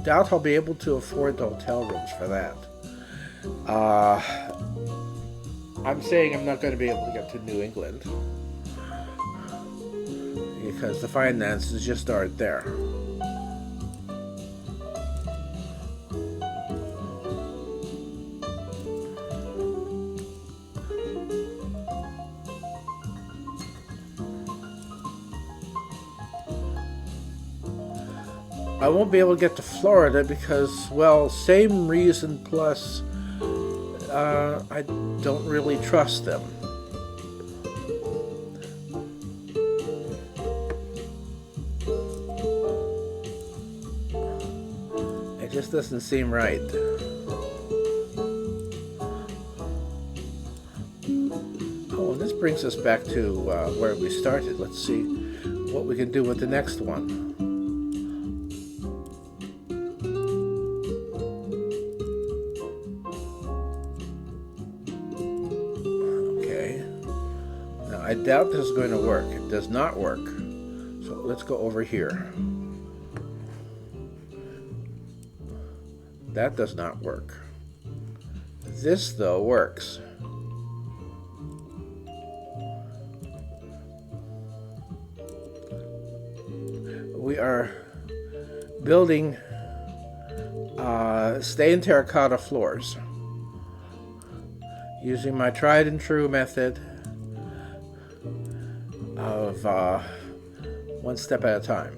doubt I'll be able to afford the hotel rooms for that. Uh, I'm saying I'm not going to be able to get to New England because the finances just aren't there. I won't be able to get to Florida because, well, same reason plus I don't really trust them. It just doesn't seem right. Oh, and this brings us back to where we started. Let's see what we can do with the next one. I doubt this is going to work. It does not work. So let's go over here. That does not work. This, though, works. We are building stained terracotta floors using my tried and true method of one step at a time.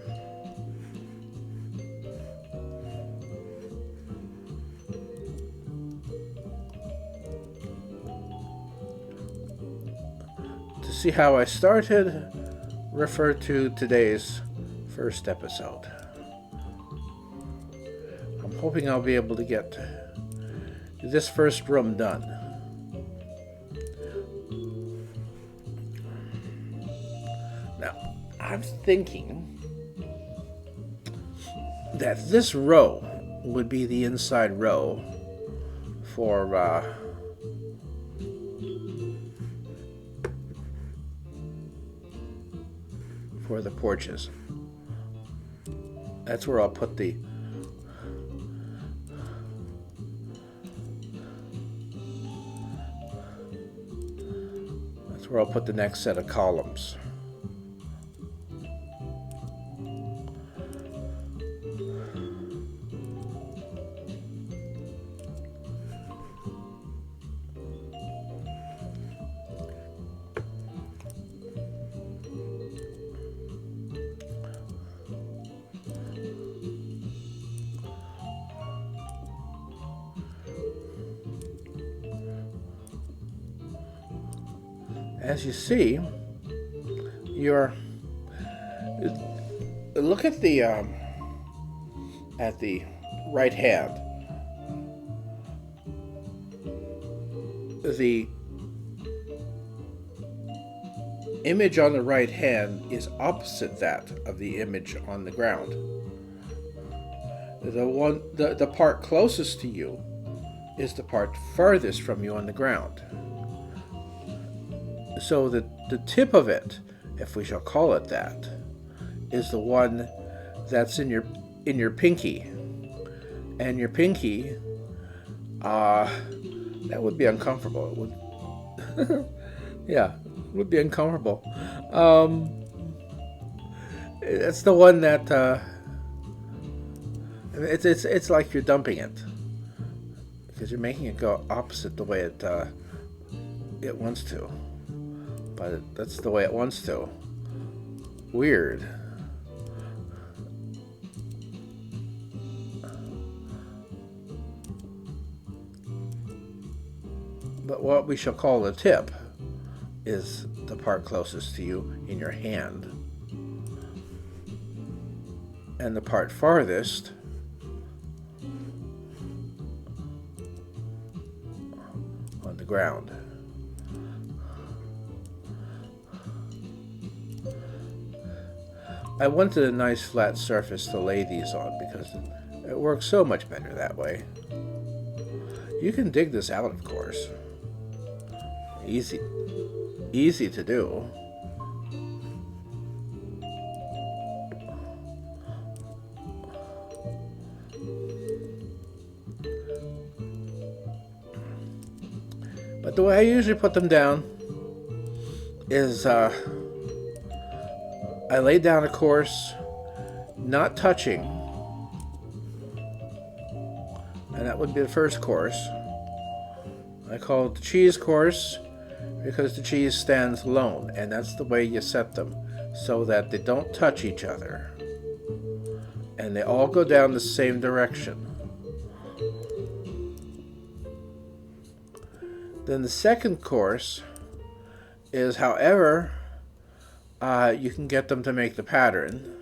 To see how I started, refer to today's first episode. I'm hoping I'll be able to get this first room done. I'm thinking that this row would be the inside row for the porches. That's where I'll put the next set of columns. As you see, look at the right hand. The image on the right hand is opposite that of the image on the ground. The part closest to you is the part farthest from you on the ground. So the tip of it, if we shall call it that, is the one that's in your pinky. And your pinky, that would be uncomfortable. It would, yeah, it would be uncomfortable. It's the one that it's like you're dumping it because you're making it go opposite the way it wants to. But that's the way it wants to. Weird. But what we shall call the tip is the part closest to you in your hand. And the part farthest on the ground. I wanted a nice flat surface to lay these on because it works so much better that way. You can dig this out, of course. Easy to do. But the way I usually put them down is I lay down a course not touching, and that would be the first course. I call it the cheese course because the cheese stands alone, and that's the way you set them, so that they don't touch each other and they all go down the same direction. Then the second course is, however, you can get them to make the pattern.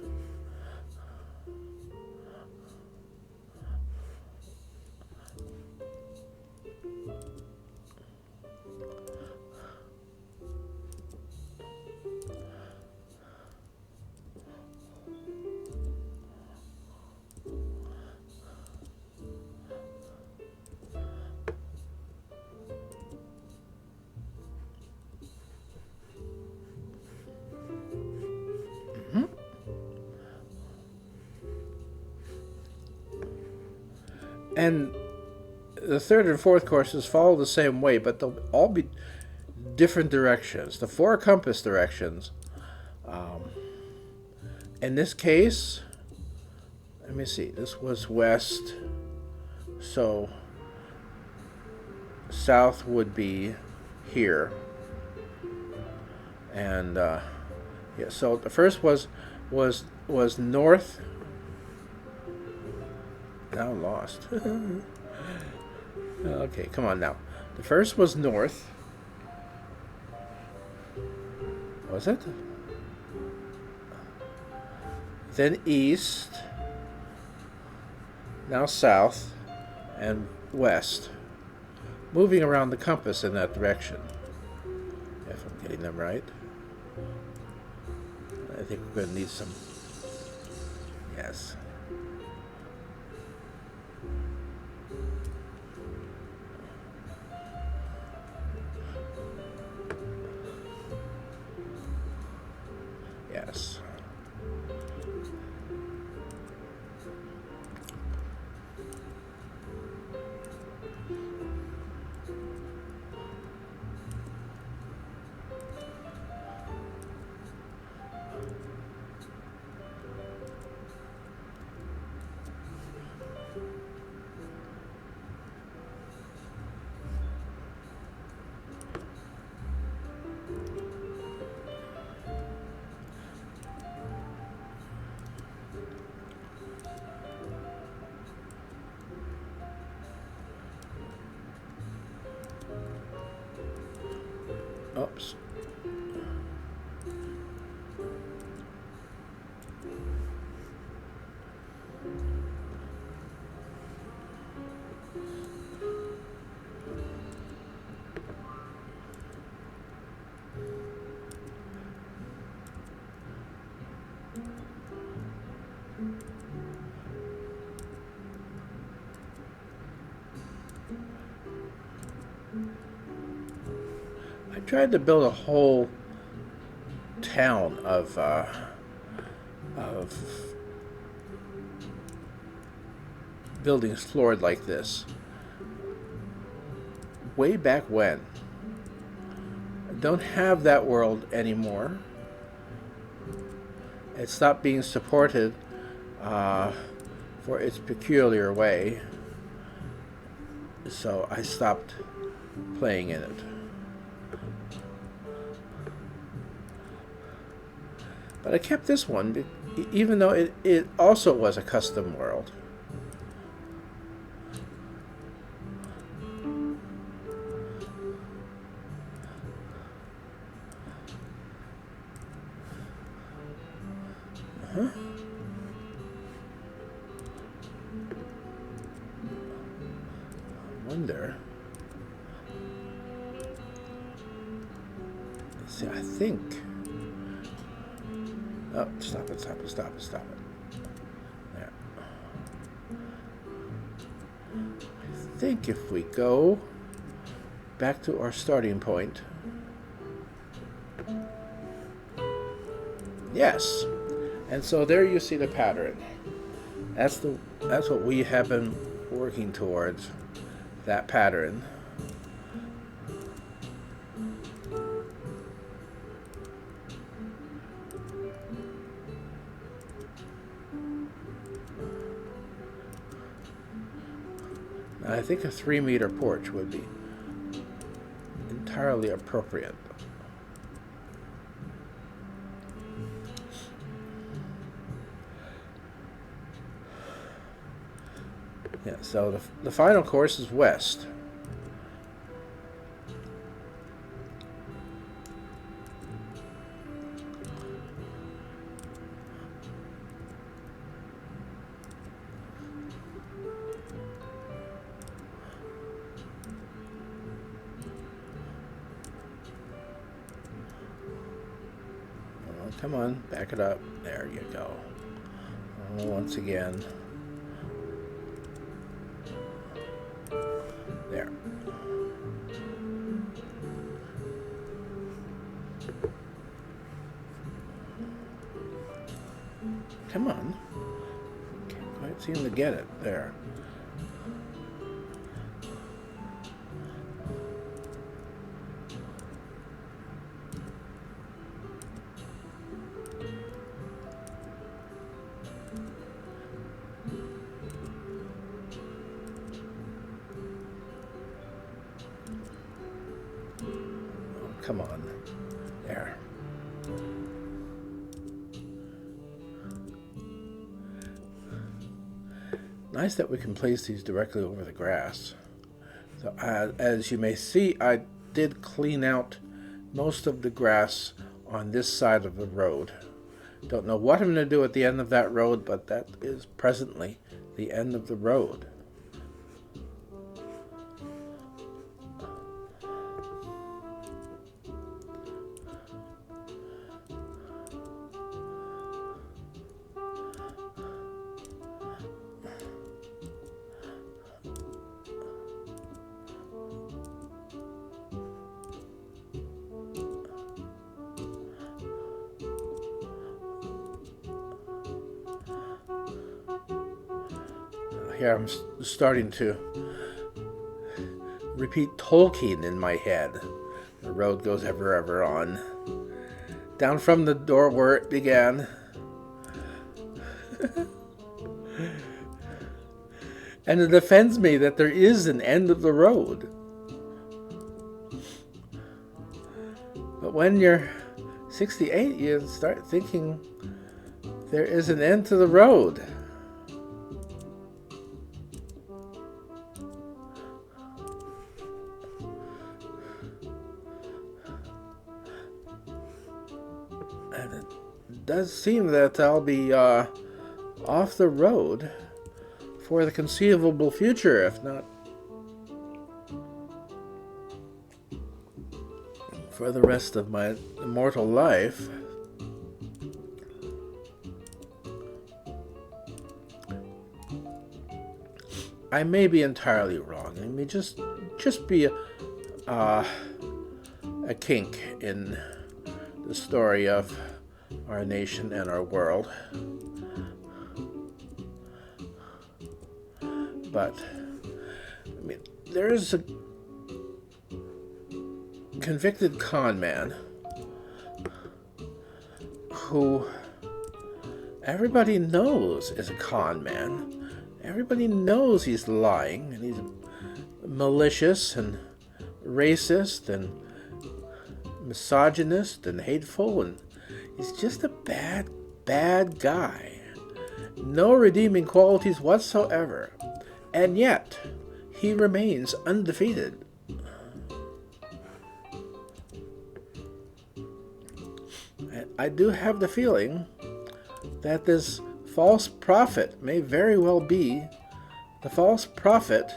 And the third and fourth courses follow the same way, but they'll all be different directions. The four compass directions. In this case, let me see, this was west, so south would be here. And yeah, so the first was north. Now I'm lost. Okay, come on now. The first was north. Was it? Then east. Now south and west. Moving around the compass in that direction. If I'm getting them right. I think we're going to need some. Yes. Yes. Oops. I tried to build a whole town of buildings floored like this way back when. I don't have that world anymore. It stopped being supported for its peculiar way, so I stopped playing in it. But I kept this one, even though it also was a custom world. Wonder. Let's see, I think. Oh, stop it, stop it, stop it, stop it. There. I think if we go back to our starting point. Yes. And so there you see the pattern. That's what we have been working towards, that pattern. I think a 3-meter porch would be entirely appropriate. Yeah, so the final course is west. Oh, come on, back it up. There you go. Oh, once again. There. Come on. Can't quite seem to get it. There. Oh, come on. There. Nice that we can place these directly over the grass. So as you may see, I did clean out most of the grass on this side of the road. Don't know what I'm going to do at the end of that road, but that is presently the end of the road. Here I'm starting to repeat Tolkien in my head. The road goes ever on. Down from the door where it began. And it offends me that there is an end of the road. But when you're 68, you start thinking there is an end to the road. And it does seem that I'll be off the road for the conceivable future, if not for the rest of my immortal life. I may be entirely wrong. It may just be a kink in the story of our nation and our world. But I mean, there is a convicted con man who everybody knows is a con man. Everybody knows he's lying, and he's malicious and racist and misogynist and hateful, and he's just a bad guy. No redeeming qualities whatsoever. And yet, he remains undefeated. I do have the feeling that this false prophet may very well be the false prophet,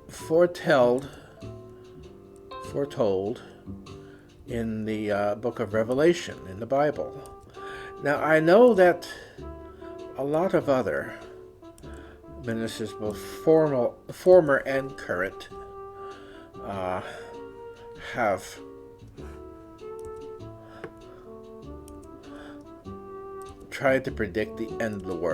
foretold in the book of Revelation in the Bible. Now, I know that a lot of other ministers, both former and current, have tried to predict the end of the world.